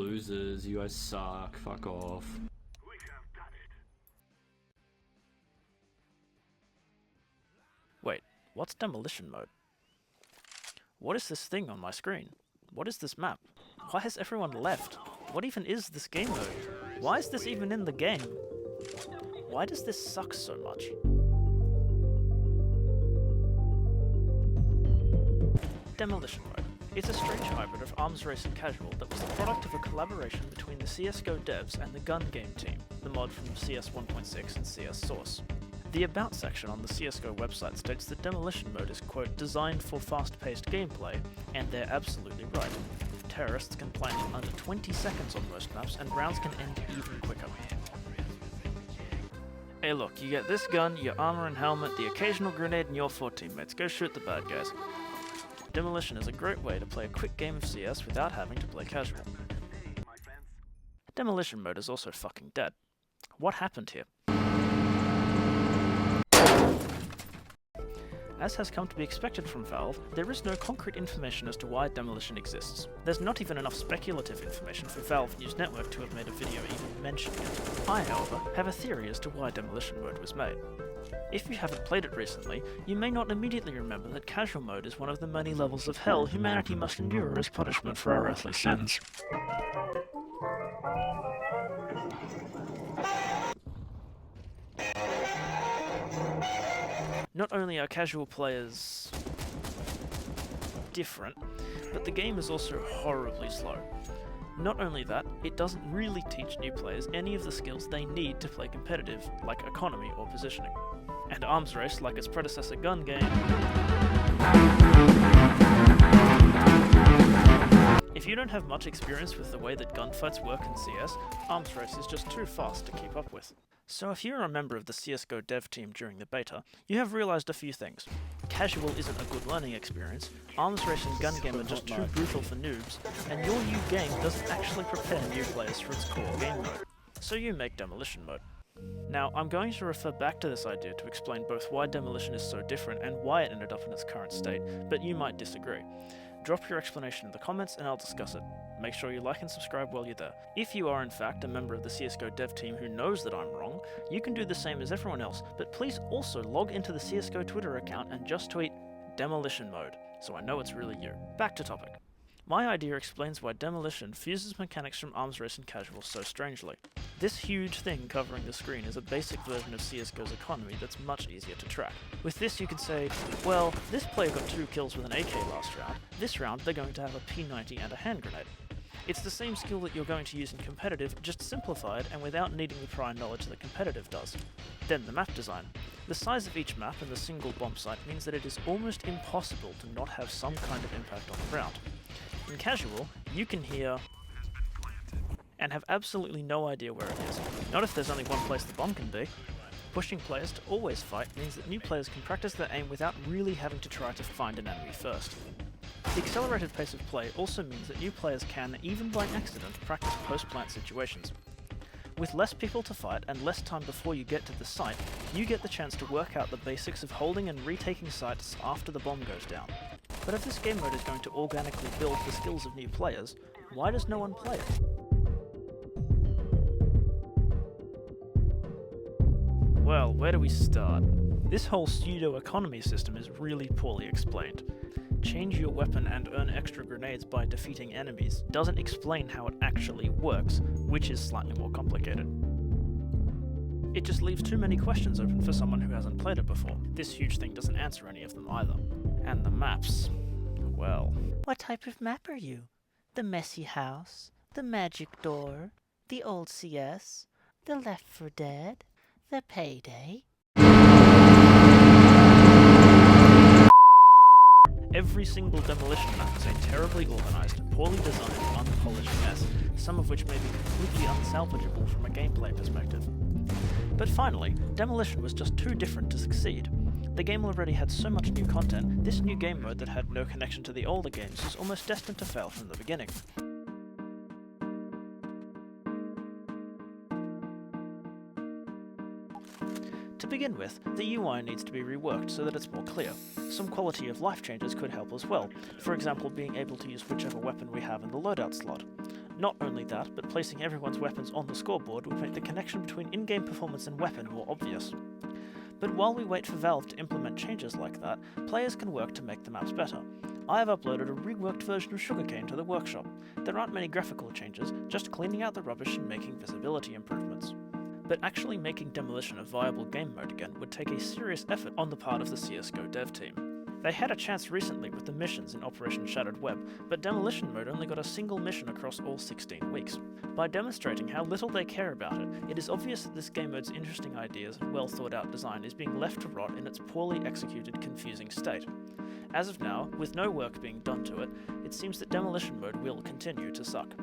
losers, you guys suck, fuck off. Wait, what's demolition mode? What is this thing on my screen? What is this map? Why has everyone left? What even is this game mode? Why is this even in the game? Why does this suck so much? Demolition mode. It's a strange hybrid of arms race and casual that was the product of a collaboration between the CSGO devs and the gun game team, the mod from CS 1.6 and CS Source. The About section on the CSGO website states that Demolition mode is, quote, designed for fast-paced gameplay, and they're absolutely right. Terrorists can plant in under 20 seconds on most maps, and rounds can end even quicker. Hey look, you get this gun, your armor and helmet, the occasional grenade, and your 4 teammates. Go shoot the bad guys. Demolition is a great way to play a quick game of CS without having to play casual. Demolition mode is also fucking dead. What happened here? As has come to be expected from Valve, there is no concrete information as to why Demolition exists. There's not even enough speculative information for Valve News Network to have made a video even mentioning it. I, however, have a theory as to why Demolition mode was made. If you haven't played it recently, you may not immediately remember that casual mode is one of the many levels of hell humanity must endure as punishment for our earthly sins. Not only are casual players different, but the game is also horribly slow. Not only that, it doesn't really teach new players any of the skills they need to play competitive, like economy or positioning. And arms race, like its predecessor gun game, if you don't have much experience with the way that gunfights work in CS, arms race is just too fast to keep up with. So if you're a member of the CSGO dev team during the beta, you have realized a few things. Casual isn't a good learning experience, arms race and gun game are just too brutal for noobs, and your new game doesn't actually prepare new players for its core game mode. So you make Demolition mode. Now, I'm going to refer back to this idea to explain both why Demolition is so different and why it ended up in its current state, but you might disagree. Drop your explanation in the comments and I'll discuss it. Make sure you like and subscribe while you're there. If you are in fact a member of the CSGO dev team who knows that I'm wrong, you can do the same as everyone else, but please also log into the CSGO Twitter account and just tweet Demolition mode, so I know it's really you. Back to topic. My idea explains why Demolition fuses mechanics from arms race and casual so strangely. This huge thing covering the screen is a basic version of CSGO's economy that's much easier to track. With this you could say, well, this player got 2 kills with an AK last round, this round they're going to have a P90 and a hand grenade. It's the same skill that you're going to use in competitive, just simplified and without needing the prior knowledge that competitive does. Then the map design. The size of each map and the single bomb site means that it is almost impossible to not have some kind of impact on the ground. In casual, you can hear and have absolutely no idea where it is. Not if there's only one place the bomb can be. Pushing players to always fight means that new players can practice their aim without really having to try to find an enemy first. The accelerated pace of play also means that new players can, even by accident, practice post-plant situations. With less people to fight and less time before you get to the site, you get the chance to work out the basics of holding and retaking sites after the bomb goes down. But if this game mode is going to organically build the skills of new players, why does no one play it? Well, where do we start? This whole pseudo-economy system is really poorly explained. Change your weapon and earn extra grenades by defeating enemies doesn't explain how it actually works, which is slightly more complicated. It just leaves too many questions open for someone who hasn't played it before. This huge thing doesn't answer any of them either. And the maps, well... What type of map are you? The messy house? The magic door? The old CS? The Left 4 Dead? The Payday? Every single Demolition map is a terribly organised, poorly designed, unpolished mess, some of which may be completely unsalvageable from a gameplay perspective. But finally, Demolition was just too different to succeed. The game already had so much new content, this new game mode that had no connection to the older games was almost destined to fail from the beginning. To begin with, the UI needs to be reworked so that it's more clear. Some quality of life changes could help as well, for example being able to use whichever weapon we have in the loadout slot. Not only that, but placing everyone's weapons on the scoreboard would make the connection between in-game performance and weapon more obvious. But while we wait for Valve to implement changes like that, players can work to make the maps better. I have uploaded a reworked version of Sugarcane to the workshop. There aren't many graphical changes, just cleaning out the rubbish and making visibility improvements. But actually making Demolition a viable game mode again would take a serious effort on the part of the CSGO dev team. They had a chance recently with the missions in Operation Shattered Web, but Demolition mode only got a single mission across all 16 weeks. By demonstrating how little they care about it, it is obvious that this game mode's interesting ideas and well thought out design is being left to rot in its poorly executed, confusing state. As of now, with no work being done to it, it seems that Demolition mode will continue to suck.